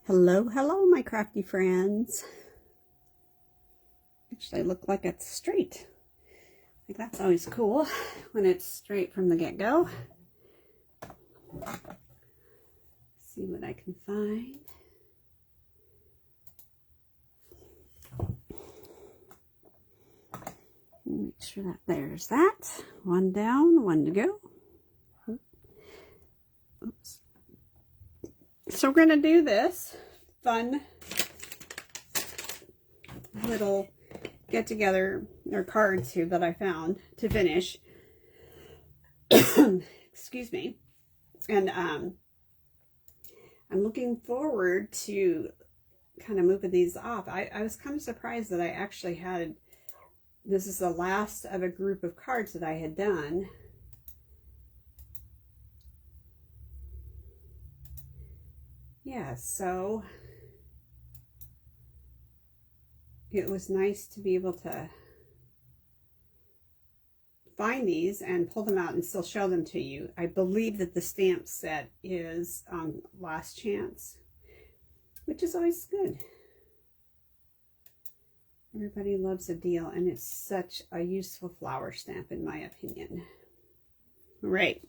Hello, hello, my crafty friends. Actually, I look like it's straight. I think that's always cool when it's straight from the get-go. See what I can find. Make sure that there's that. One down, one to go. Oops. So we're going to do this fun little get-together or cards here that I found to finish. Excuse me. And I'm looking forward to kind of moving these off. I was kind of surprised that I actually had, this is the last of a group of cards that I had done. Yeah, so it was nice to be able to find these and pull them out and still show them to you. I believe that the stamp set is last chance, which is always good. Everybody loves a deal, and it's such a useful flower stamp in my opinion. All right.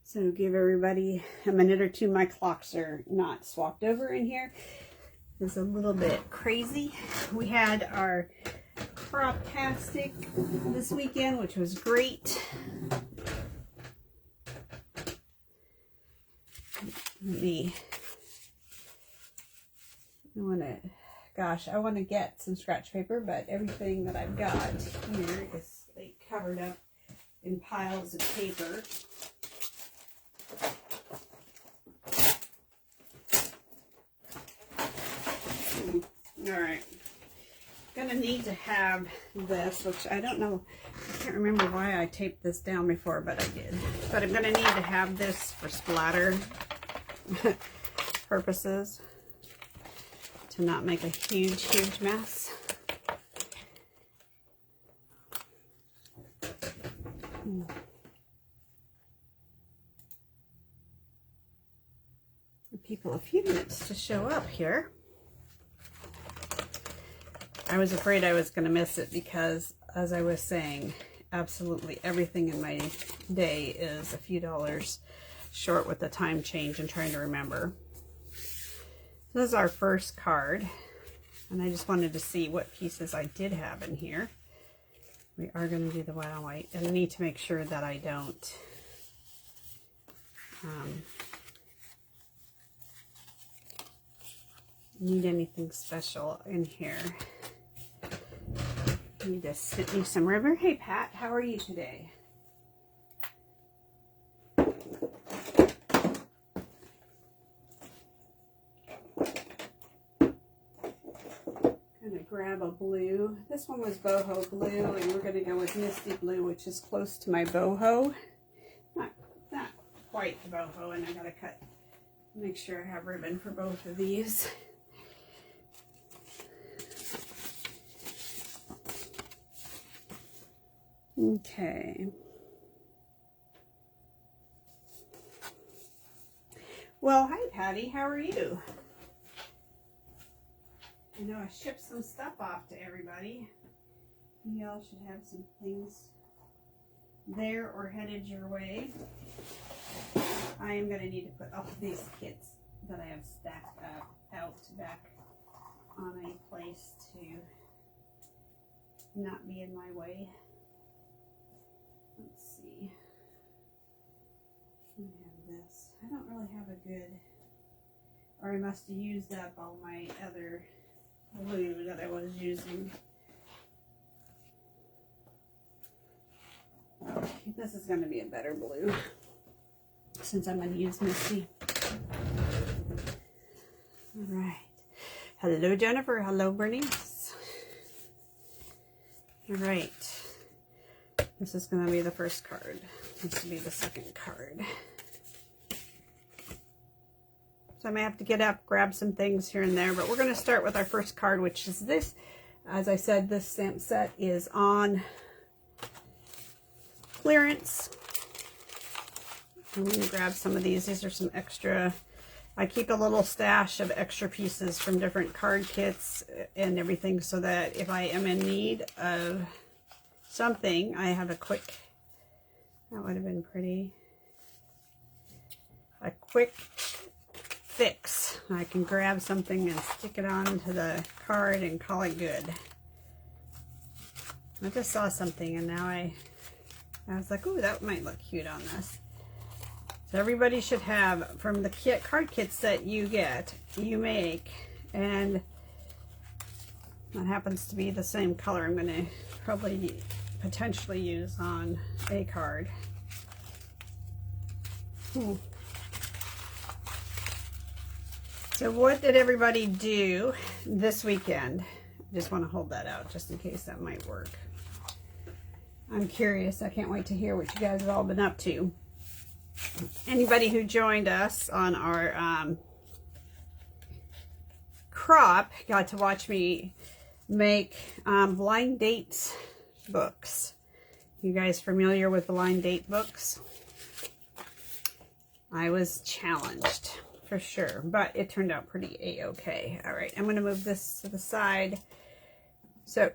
So give everybody a minute or two. My clocks are not swapped over in here. It's a little bit crazy. We had our Crafty this weekend, which was great. I want to get some scratch paper, but everything that I've got here is like covered up in piles of paper. All right, gonna need to have this, which I don't know, I can't remember why I taped this down before, but I did. But I'm gonna need to have this for splatter purposes to not make a huge mess. Give people a few minutes to show up here. I was afraid I was going to miss it because, as I was saying, absolutely everything in my day is a few dollars short with the time change and trying to remember. This is our first card, and I just wanted to see what pieces I did have in here. We are going to do the white on white, and I need to make sure that I don't need anything special in here. I need to snip me some ribbon. Hey Pat, how are you today? Gonna grab a blue. This one was boho blue, and we're gonna go with misty blue, which is close to my boho. Not quite the boho, and I gotta make sure I have ribbon for both of these. Okay. Well, hi Patty, how are you? I know I shipped some stuff off to everybody. Y'all should have some things there or headed your way. I am going to need to put all of these kits that I have stacked up back on a place to not be in my way. Let's see. I have this. I don't really have a good, or I must have used up all my other blue that I was using. Okay, this is going to be a better blue since I'm going to use Misty. All right. Hello, Jennifer. Hello, Bernice. All right. This is going to be the first card. This will be the second card. So I may have to get up, grab some things here and there, but we're going to start with our first card, which is this. As I said, this stamp set is on clearance. I'm going to grab some of these. These are some extra I keep a little stash of extra pieces from different card kits and everything so that if I am in need of something, I have a quick, that would have been pretty, a quick fix. I can grab something and stick it onto the card and call it good. I just saw something and now I was like, oh, that might look cute on this. So everybody should have, from the card kits that you get, you make, and that happens to be the same color I'm going to probably potentially use on a card. So what did everybody do this weekend? I just want to hold that out just in case that might work. I'm curious. I can't wait to hear what you guys have all been up to. Anybody who joined us on our crop got to watch me make blind dates books. You guys familiar with blind date books? I was challenged for sure, but it turned out pretty a-okay. All right, I'm going to move this to the side. So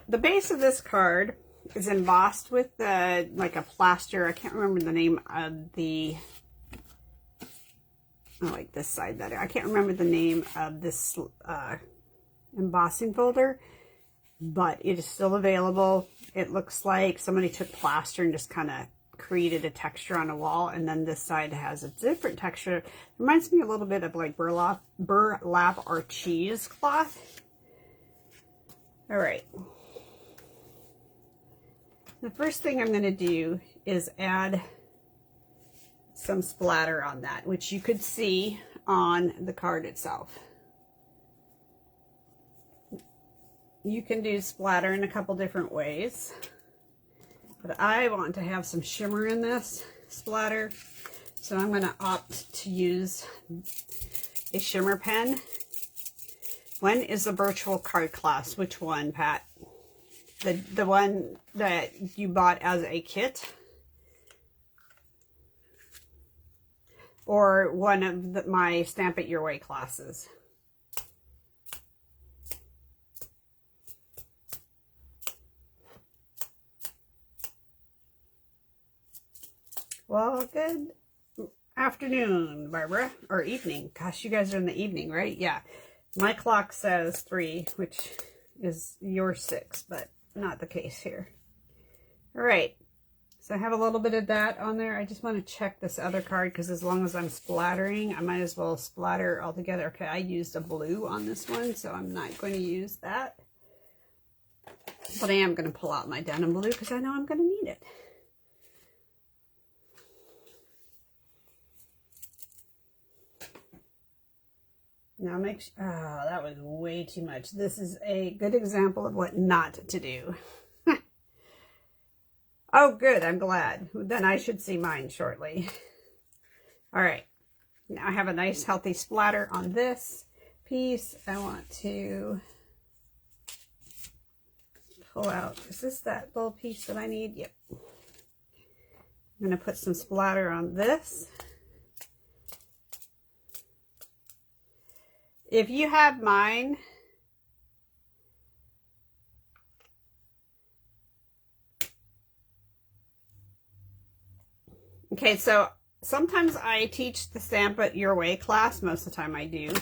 the base of this card is embossed with like a plaster. I can't remember the name of the, oh, like this side that I can't remember the name of this embossing folder, but it is still available. It looks like somebody took plaster and just kind of created a texture on a wall, and then this side has a different texture. It reminds me a little bit of like burlap or cheesecloth. All right. The first thing I'm going to do is add some splatter on that, which you could see on the card itself. You can do splatter in a couple different ways, but I want to have some shimmer in this splatter, so I'm going to opt to use a shimmer pen. When is the virtual card class? Which one, Pat? The one that you bought as a kit? Or one of my Stamp It Your Way classes? Well, good afternoon, Barbara. Or evening. Gosh, you guys are in the evening, right? Yeah. My clock says 3, which is your 6, but not the case here. All right, so I have a little bit of that on there. I just want to check this other card because as long as I'm splattering, I might as well splatter all together. Okay, I used a blue on this one, so I'm not going to use that. But I am going to pull out my denim blue because I know I'm going to need it. Now make sure, oh, that was way too much. This is a good example of what not to do. Oh, good. I'm glad. Then I should see mine shortly. All right. Now I have a nice healthy splatter on this piece. I want to pull out, is this that little piece that I need? Yep. I'm going to put some splatter on this. If you have mine, okay, so sometimes I teach the Stamp It Your Way class. Most of the time I do.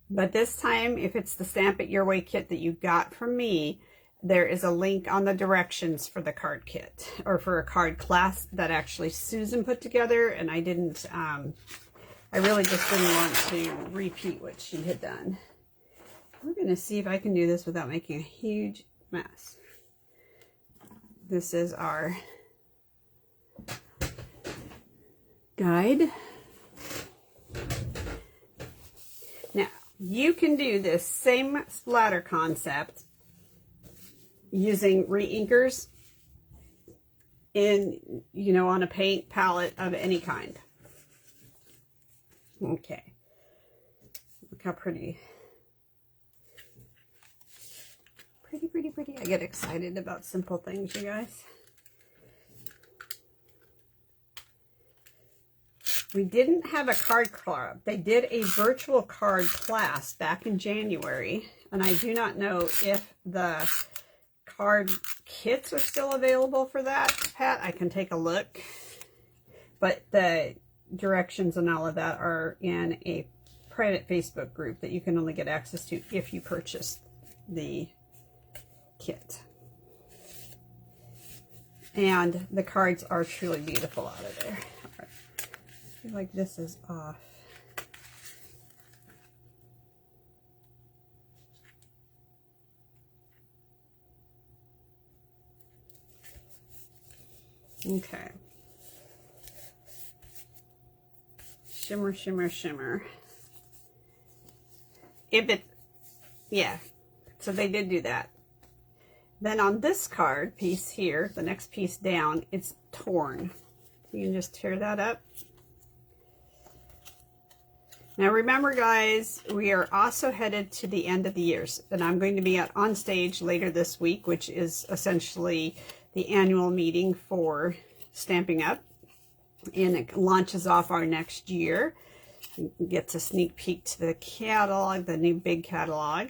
But this time, if it's the Stamp It Your Way kit that you got from me, there is a link on the directions for the card kit, or for a card class that actually Susan put together, and I didn't, I really just didn't want to repeat what she had done. We're going to see if I can do this without making a huge mess. This is our guide. Now, you can do this same splatter concept using re-inkers in, you know, on a paint palette of any kind. Okay. Look how pretty. Pretty, pretty, pretty. I get excited about simple things, you guys. We didn't have a card club. They did a virtual card class back in January, and I do not know if the card kits are still available for that, Pat. I can take a look. But the directions and all of that are in a private Facebook group that you can only get access to if you purchase the kit. And the cards are truly beautiful out of there. Right. I feel like this is off. Okay. Shimmer, shimmer, shimmer. If it, yeah, so they did do that. Then on this card piece here, the next piece down, it's torn. You can just tear that up. Now remember, guys, we are also headed to the end of the years, and I'm going to be at OnStage later this week, which is essentially the annual meeting for Stamping Up, and it launches off our next year. You get a sneak peek to the catalog, the new big catalog.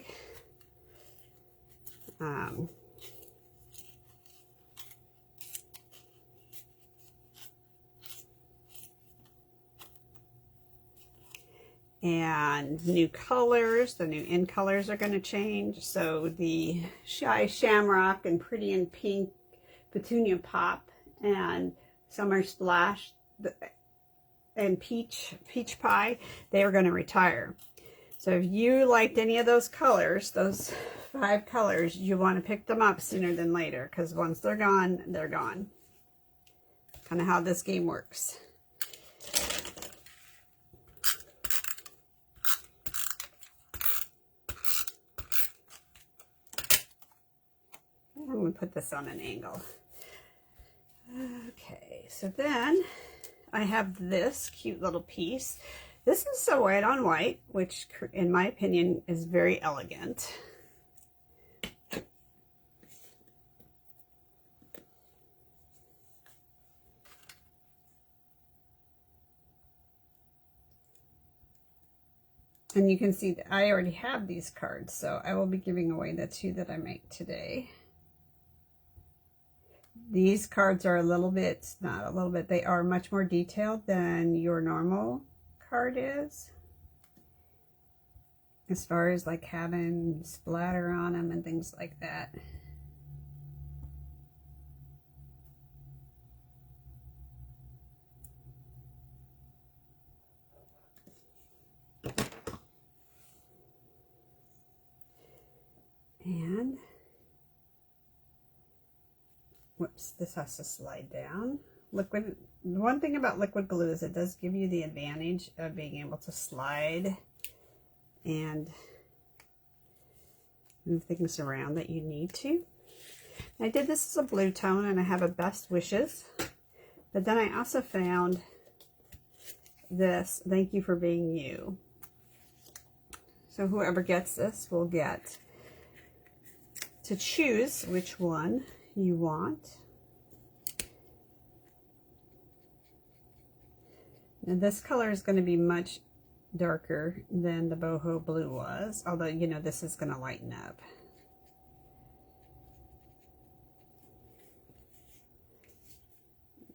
And new colors, the new in colors are going to change. So the Shy Shamrock and Pretty in Pink, Petunia Pop, and Summer Splash, and Peach Pie, they are going to retire. So if you liked any of those colors, those 5 colors, you want to pick them up sooner than later, because once they're gone, they're gone. Kind of how this game works. I'm going to put this on an angle. Okay, so then I have this cute little piece. This is so white on white, which in my opinion is very elegant. And you can see that I already have these cards, so I will be giving away the 2 that I make today. These cards are a little bit, not a little bit, they are much more detailed than your normal card is. As far as like having splatter on them and things like that. And whoops, this has to slide down. Liquid, one thing about liquid glue is it does give you the advantage of being able to slide and move things around that you need to. I did this as a blue tone, and I have a Best Wishes, but then I also found this Thank You for Being You. So whoever gets this will get to choose which one you want. And this color is going to be much darker than the boho blue was, although you know this is going to lighten up.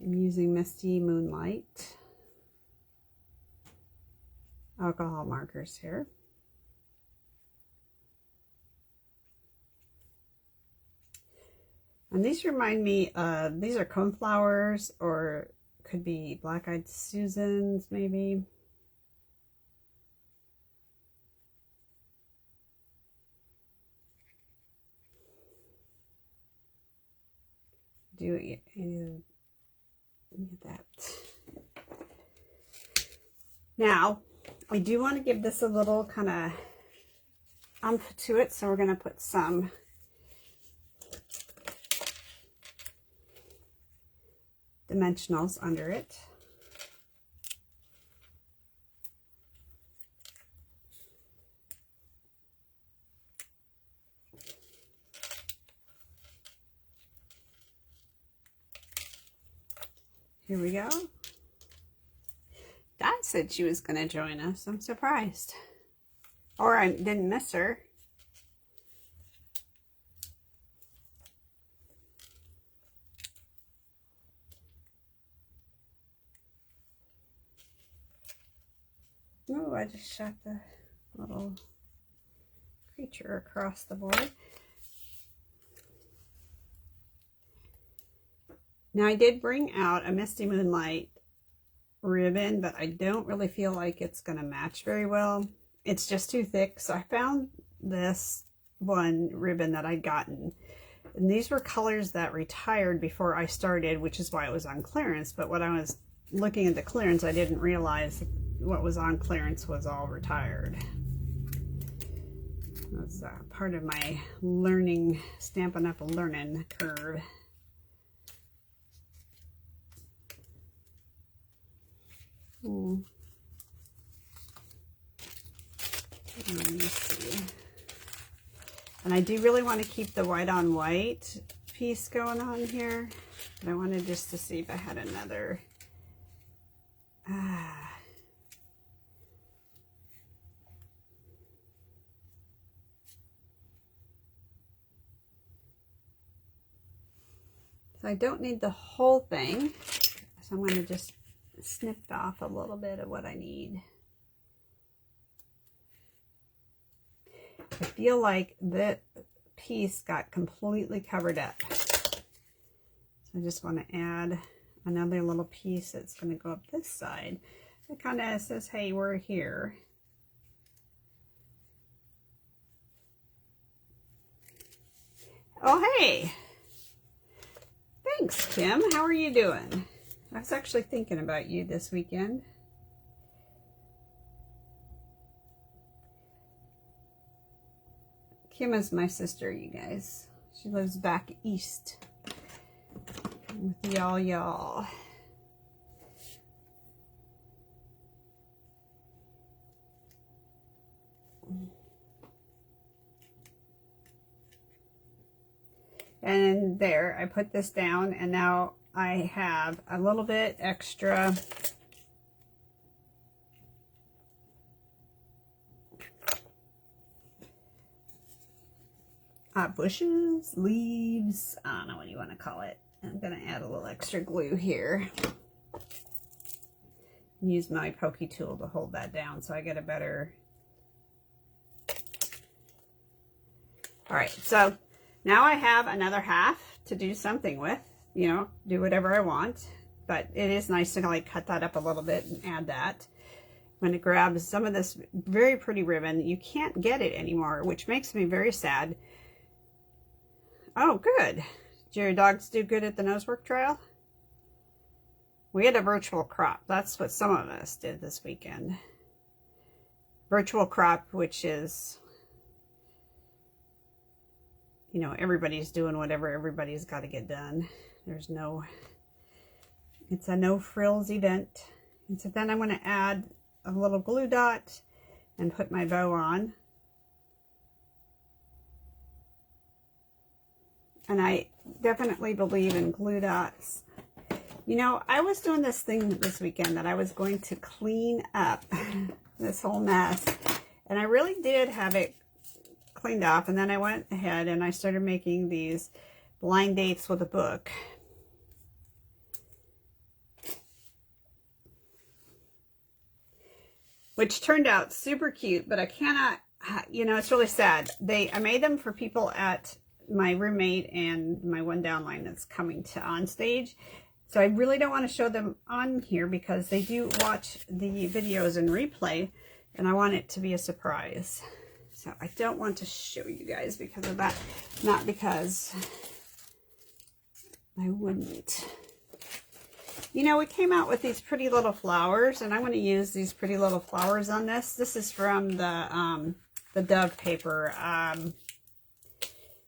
I'm using Misty Moonlight alcohol markers here. And these remind me of, these are coneflowers, or could be black-eyed Susans maybe. Do it, that. Now, I do want to give this a little kind of umph to it, so we're going to put some dimensionals under it. Here we go. said she was going to join us. I'm surprised. Or I didn't miss her. Oh, I just shot the little creature across the board. Now I did bring out a Misty Moonlight ribbon, but I don't really feel like it's going to match very well. It's just too thick, so I found this one ribbon that I'd gotten. And these were colors that retired before I started, which is why it was on clearance. But when I was looking at the clearance, I didn't realize what was on clearance was all retired. That's part of my learning, Stampin' Up! Learning curve. Let me see. And I do really want to keep the white on white piece going on here. But I wanted just to see if I had another. So I don't need the whole thing. So I'm going to just snip off a little bit of what I need. I feel like that piece got completely covered up. So I just want to add another little piece that's going to go up this side. It kind of says, hey, we're here. Oh, hey. Thanks, Kim. How are you doing? I was actually thinking about you this weekend. Kim is my sister, you guys. She lives back east with y'all. And there, I put this down, and now I have a little bit extra bushes, leaves, I don't know what you want to call it. I'm going to add a little extra glue here. Use my pokey tool to hold that down so I get a better... Alright, so now I have another half to do something with. You know, do whatever I want. But it is nice to like cut that up a little bit and add that. I'm going to grab some of this very pretty ribbon. You can't get it anymore, which makes me very sad. Oh, good. Did your dogs do good at the nosework trial? We had a virtual crop. That's what some of us did this weekend. Virtual crop, which is, you know, everybody's doing whatever everybody's got to get done. There's no, it's a no frills event. And so then I'm going to add a little glue dot and put my bow on. And I definitely believe in glue dots. You know, I was doing this thing this weekend that I was going to clean up this whole mess. And I really did have it cleaned off. And then I went ahead and I started making these blind dates with a book. Which turned out super cute, but I cannot, you know, it's really sad. I made them for people at my roommate and my one downline that's coming to OnStage. So I really don't want to show them on here because they do watch the videos in replay and I want it to be a surprise. So I don't want to show you guys because of that. Not because I wouldn't. You know, we came out with these pretty little flowers and I'm going to use these pretty little flowers on this. This is from the Dove paper.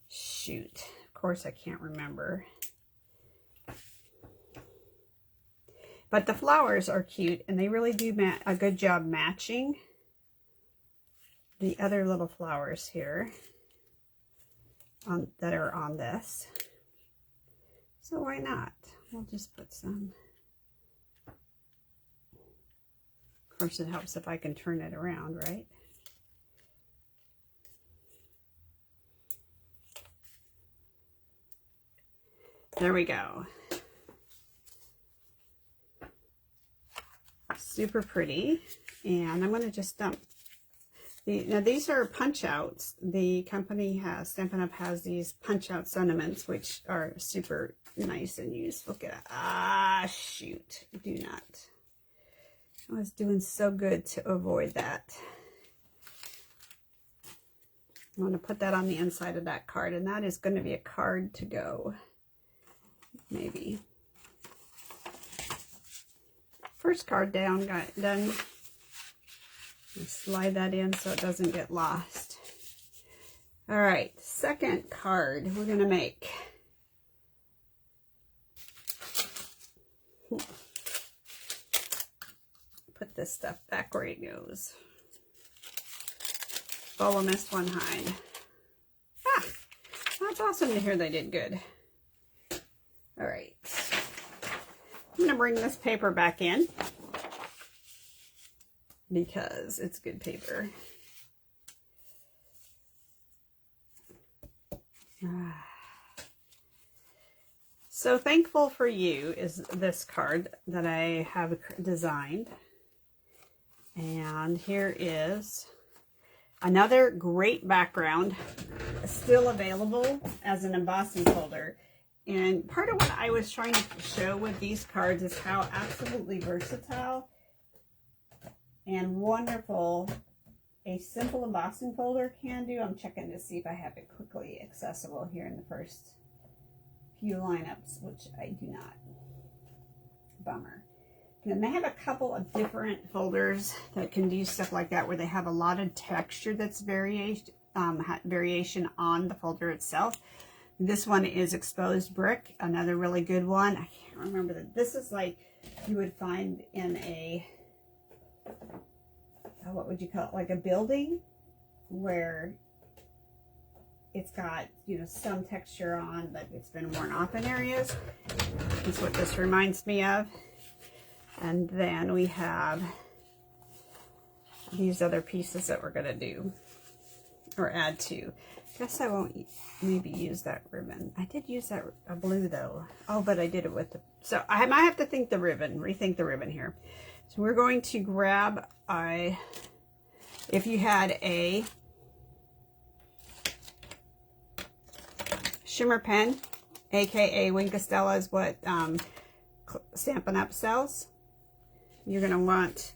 Shoot, of course I can't remember. But the flowers are cute and they really do a good job matching the other little flowers here that are on this. So why not? We'll just put some Of course, it helps if I can turn it around, right? There we go. Super pretty. And I'm going to just dump. Now these are punch outs. The company has, Stampin' Up! Has these punch out sentiments, which are super nice and useful. Look at that. Ah, shoot. Do not. I was doing so good to avoid that. I'm going to put that on the inside of that card, and that is going to be a card to go. Maybe. First card down, got done. Slide that in so it doesn't get lost. All right, second card we're going to make. Put this stuff back where it goes. Follow missed one hide. Ah, that's awesome to hear they did good. All right. I'm going to bring this paper back in because it's good paper. So thankful for you is this card that I have designed. And here is another great background, still available as an embossing folder. And part of what I was trying to show with these cards is how absolutely versatile and wonderful a simple embossing folder can do. I'm checking to see if I have it quickly accessible here in the first few lineups, which I do not. Bummer. And they have a couple of different folders that can do stuff like that, where they have a lot of texture that's variation on the folder itself. This one is exposed brick, another really good one. I can't remember that. This is like you would find in a, what would you call it, like a building where it's got, you know, some texture on, but it's been worn off in areas. That's what this reminds me of. And then we have these other pieces that we're going to do or add to. Guess I won't maybe use that ribbon. I did use that blue though. Oh, but I did it with the, so I might have to rethink the ribbon here. So we're going to grab if you had a shimmer pen, aka Wink of Stella is what Stampin' Up! Sells. You're going to want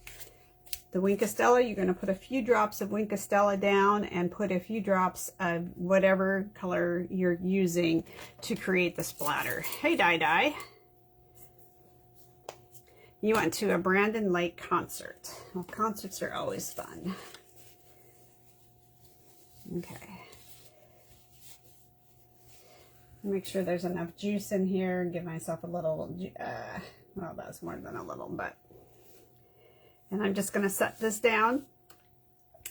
the Wink of Stella. You're going to put a few drops of Wink of Stella down and put a few drops of whatever color you're using to create the splatter. Hey, Di. You went to a Brandon Lake concert. Well, concerts are always fun. Okay. Make sure there's enough juice in here. Give myself a little, well, that's more than a little, but. And I'm just going to set this down.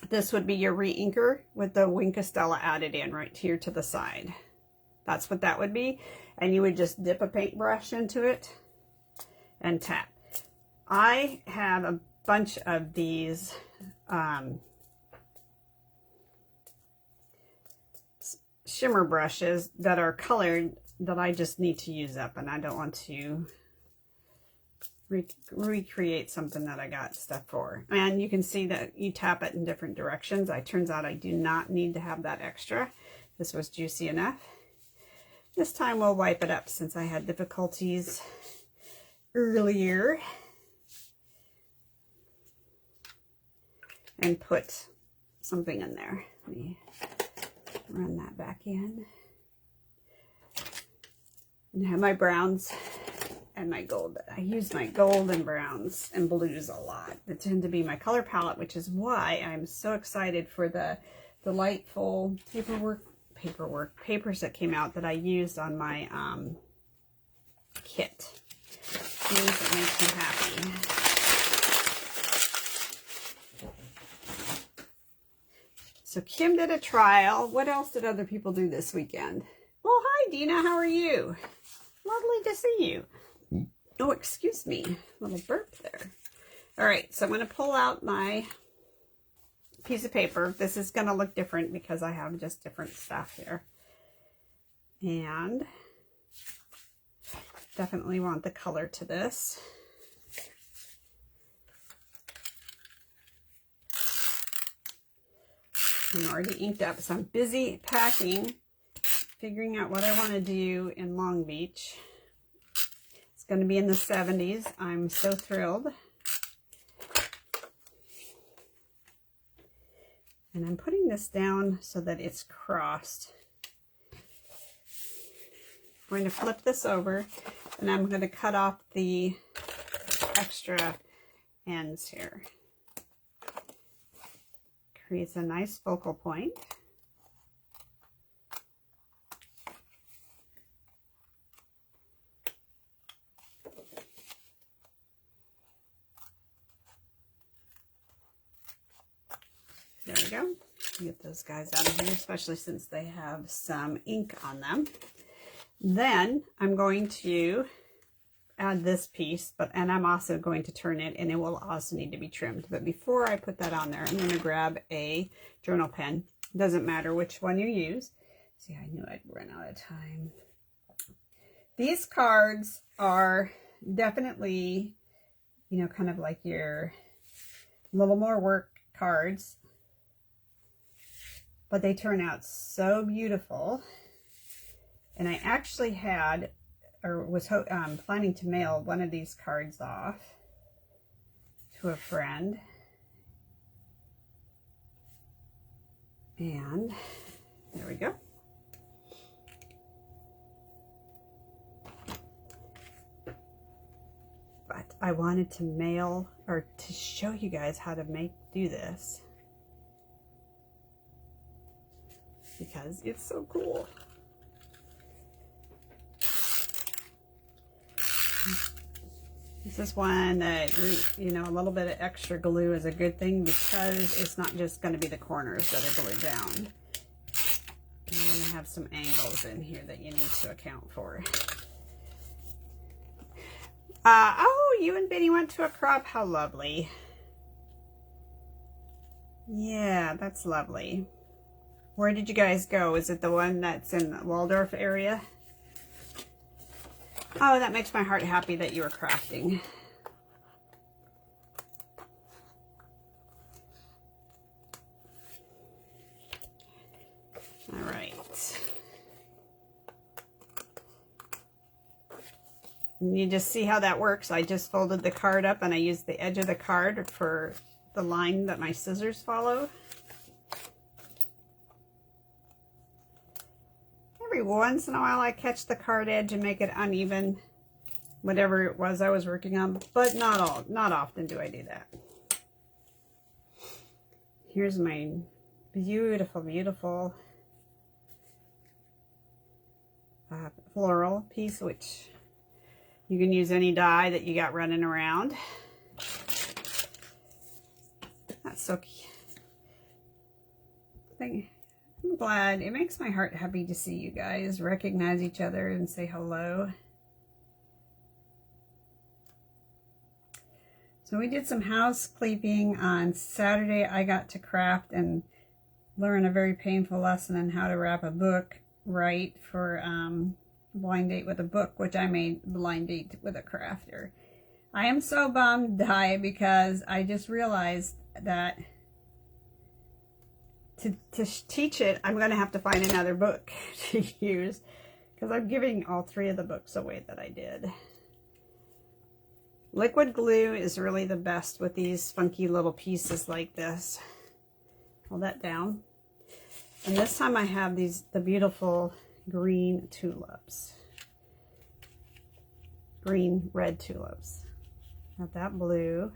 This would be your re-inker with the Wink of Stella added in right here to the side. That's what that would be. And you would just dip a paintbrush into it and tap. I have a bunch of these shimmer brushes that are colored that I just need to use up, and I don't want to recreate something that I got stuff for. And you can see that you tap it in different directions. Turns out I do not need to have that extra. This was juicy enough. This time we'll wipe it up since I had difficulties earlier. And put something in there. Let me run that back in. And I have my browns and my gold. I use my gold and browns and blues a lot. They tend to be my color palette, which is why I'm so excited for the delightful papers that came out that I used on my kit. Things that makes me happy. So Kim did a trial. What else did other people do this weekend? Well, hi Dina, how are you? Lovely to see you. Oh, excuse me, little burp there. All right, so I'm going to pull out my piece of paper. This is going to look different because I have just different stuff here. And definitely want the color to this. I'm already inked up, so I'm busy packing, figuring out what I want to do in Long Beach. It's going to be in the 70s. I'm so thrilled. And I'm putting this down so that it's crossed. I'm going to flip this over, and I'm going to cut off the extra ends here. Creates a nice focal point. There we go. Get those guys out of here, especially since they have some ink on them. Then I'm going to add this piece, and I'm also going to turn it, and it will also need to be trimmed. But before I put that on there, I'm going to grab a journal pen. Doesn't matter which one you use. See, I knew I'd run out of time. These cards are definitely, you know, kind of like your little more work cards, but they turn out so beautiful. And I actually had, or was planning to mail one of these cards off to a friend. And there we go. But I wanted to mail, or to show you guys how to do this, because it's so cool. This is one that, you know, a little bit of extra glue is a good thing, because it's not just going to be the corners that are glued down. You're going to have some angles in here that you need to account for. Oh, you and Benny went to a crop. How lovely. Yeah, that's lovely. Where did you guys go? Is it the one that's in the Waldorf area? Oh, that makes my heart happy that you were crafting. All right. And you just see how that works. I just folded the card up, and I used the edge of the card for the line that my scissors follow. Every once in a while I catch the card edge and make it uneven, whatever it was I was working on, but not often do I do that. Here's my beautiful, beautiful floral piece, which you can use any die that you got running around. That's so cute. I'm glad. It makes my heart happy to see you guys recognize each other and say hello. So we did some house cleaning on Saturday. I got to craft and learn a very painful lesson on how to wrap a book right for blind date with a book, which I made blind date with a crafter. I am so bummed, Di, because I just realized that to teach it, I'm going to have to find another book to use, because I'm giving all 3 of the books away that I did. Liquid glue is really the best with these funky little pieces like this. Hold that down. And this time I have the beautiful green tulips. Green, red tulips. Got that blue.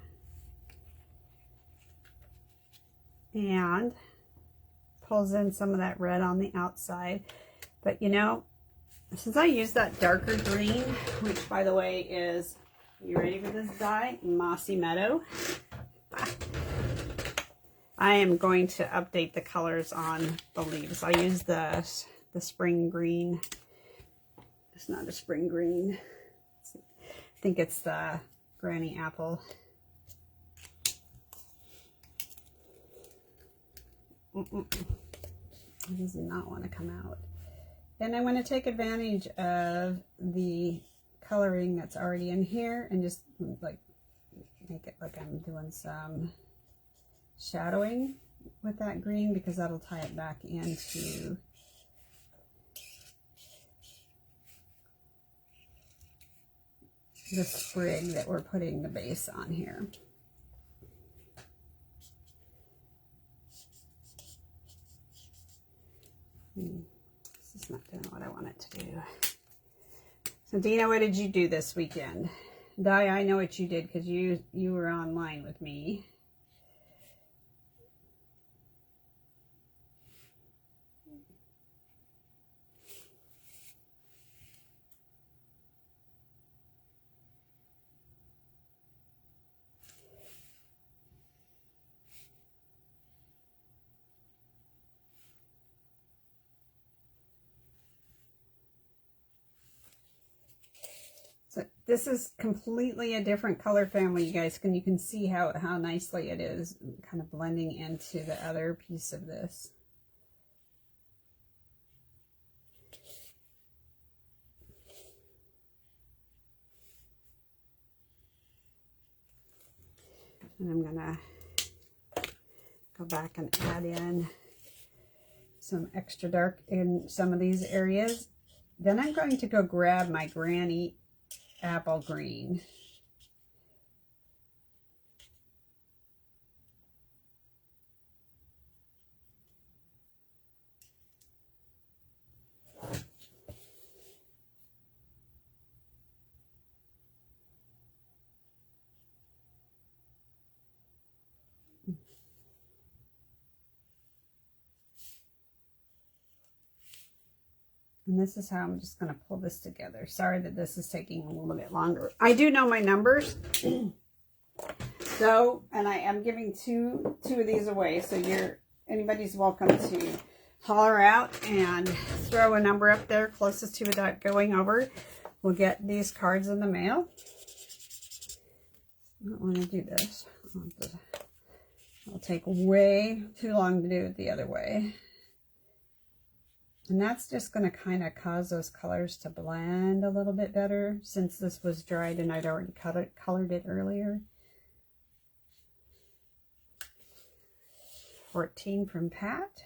And pulls in some of that red on the outside. But you know, since I used that darker green, which by the way is, you ready for this die? Mossy Meadow. I am going to update the colors on the leaves. I use the spring green. It's not a spring green. I think it's the Granny Apple. It does not want to come out. And I want to take advantage of the coloring that's already in here and just like make it like I'm doing some shadowing with that green, because that'll tie it back into the sprig that we're putting the base on here. This is not doing what I want it to do. So Dina, what did you do this weekend? Di, I know what you did because you were online with me. So this is completely a different color family, you guys. You can see how nicely it is kind of blending into the other piece of this. And I'm gonna go back and add in some extra dark in some of these areas. Then I'm going to go grab my Granny apple green. And this is how I'm just going to pull this together. Sorry that this is taking a little bit longer. I do know my numbers. So, and I am giving two of these away. So anybody's welcome to holler out and throw a number up there closest to without going over. We'll get these cards in the mail. I don't want to do this. It'll take way too long to do it the other way. And that's just going to kind of cause those colors to blend a little bit better, since this was dried and I'd already colored it earlier. 14 from Pat.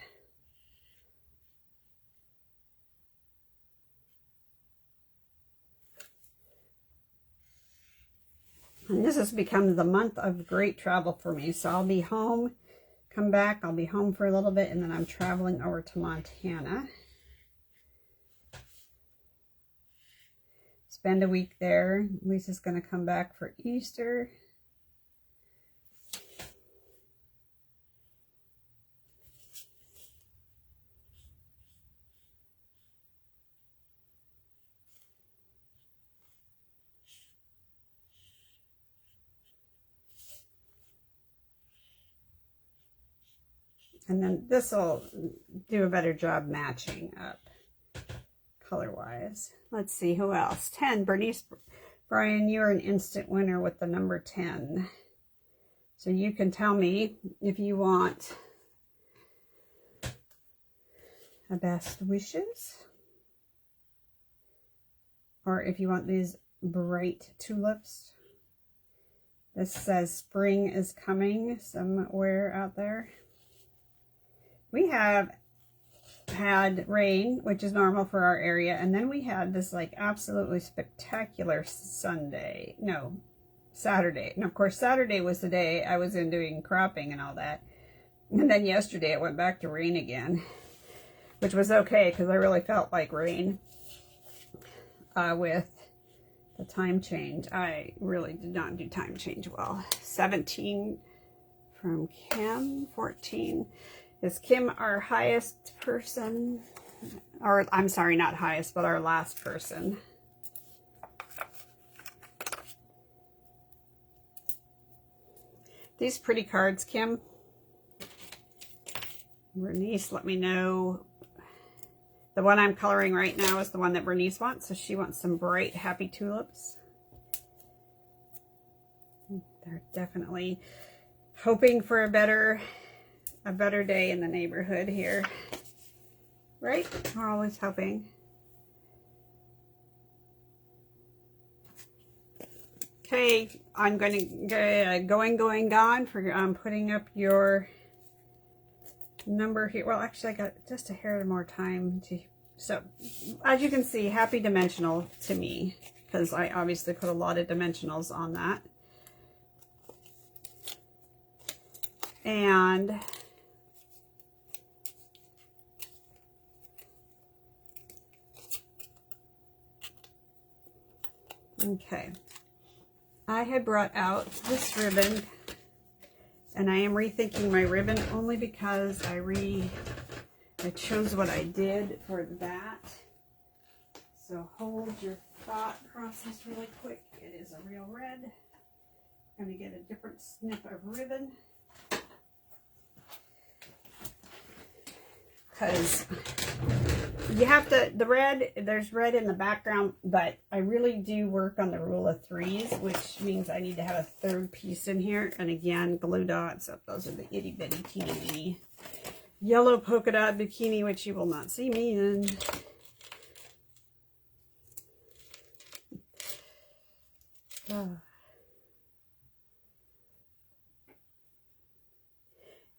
And this has become the month of great travel for me. So I'll be home, come back, I'll be home for a little bit, and then I'm traveling over to Montana. Spend a week there. Lisa's going to come back for Easter. And then this will do a better job matching up color-wise. Let's see, who else? 10, Bernice. Brian, you're an instant winner with the number 10. So you can tell me if you want a best wishes, or if you want these bright tulips. This says spring is coming somewhere out there. We have had rain, which is normal for our area, and then we had this like absolutely spectacular Saturday. And of course Saturday was the day I was in doing cropping and all that, and then yesterday it went back to rain again, which was okay because I really felt like rain with the time change. I really did not do time change well. 17 from Kim. 14 is Kim, our highest person, or I'm sorry, not highest, but our last person. These pretty cards, Kim. Bernice, let me know. The one I'm coloring right now is the one that Bernice wants, so she wants some bright, happy tulips. They're definitely hoping for a better a better day in the neighborhood here. Right? We're always hoping. Okay, I'm going to going, gone for putting up your number here. Well, actually, I got just a hair more time to. So, as you can see, happy dimensional to me, because I obviously put a lot of dimensionals on that. And okay, I had brought out this ribbon, and I am rethinking my ribbon only because I chose what I did for that. So hold your thought process really quick. It is a real red. I'm going to get a different snip of ribbon, because you have to, the red, there's red in the background, but I really do work on the rule of threes, which means I need to have a third piece in here. And again, glue dots, those are the itty bitty teeny weeny yellow polka dot bikini, which you will not see me in.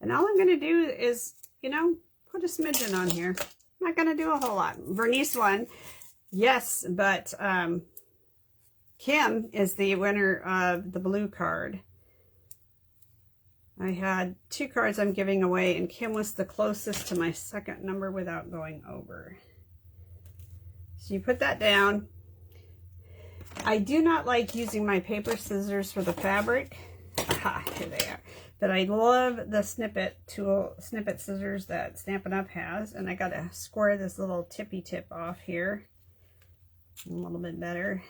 And all I'm going to do is, you know, put a smidgen on here. Not going to do a whole lot. Bernice won. Yes, but Kim is the winner of the blue card. I had 2 cards I'm giving away, and Kim was the closest to my second number without going over. So you put that down. I do not like using my paper scissors for the fabric. Aha, here they are. But I love the snippet scissors that Stampin' Up! Has. And I got to square this little tippy tip off here a little bit better.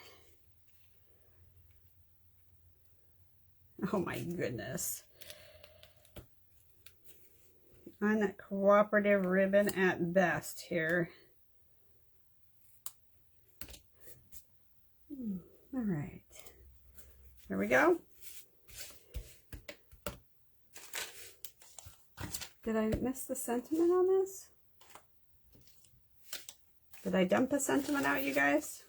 Oh my goodness. Uncooperative ribbon at best here. All right. There we go. Did I miss the sentiment on this? Did I dump the sentiment out, you guys?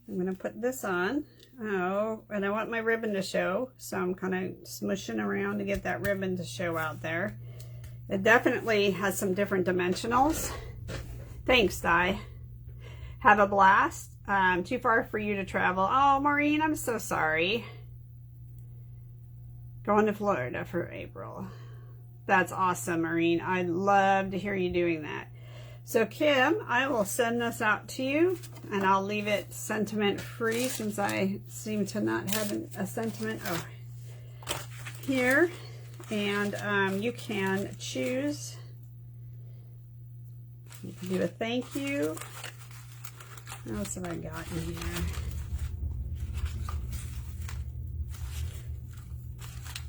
I'm going to put this on. Oh, and I want my ribbon to show, so I'm kind of smushing around to get that ribbon to show out there. It definitely has some different dimensionals. Thanks, Di. Have a blast. Too far for you to travel. Oh, Maureen, I'm so sorry. Going to Florida for April. That's awesome, Maureen. I'd love to hear you doing that. So, Kim, I will send this out to you, and I'll leave it sentiment free since I seem to not have a sentiment here. And you can choose. You can do a thank you. What else have I got in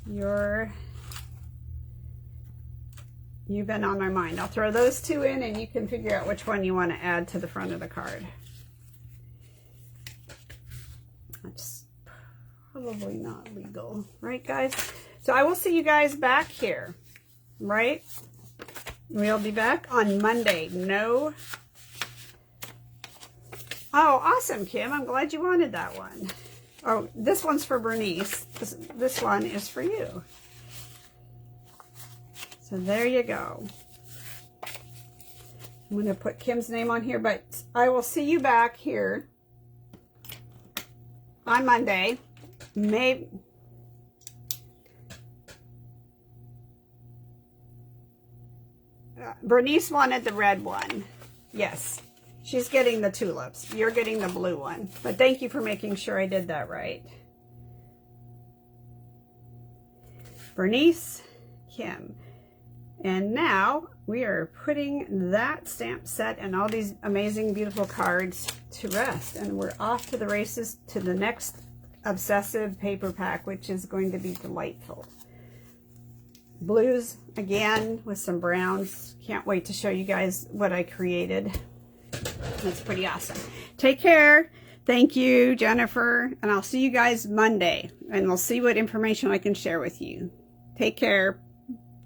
here? You've been on my mind. I'll throw those 2 in, and you can figure out which one you want to add to the front of the card. That's probably not legal, right, guys? So I will see you guys back here, right? We'll be back on Monday. No. Oh, awesome, Kim. I'm glad you wanted that one. Oh, this one's for Bernice. This one is for you. So there you go. I'm going to put Kim's name on here, but I will see you back here on Monday. Maybe. Bernice wanted the red one. Yes. She's getting the tulips. You're getting the blue one. But thank you for making sure I did that right. Bernice, Kim. And now we are putting that stamp set and all these amazing, beautiful cards to rest. And we're off to the races to the next obsessive paper pack, which is going to be delightful. Blues again with some browns. Can't wait to show you guys what I created. That's pretty awesome. Take care. Thank you, Jennifer. And I'll see you guys Monday. And we'll see what information I can share with you. Take care.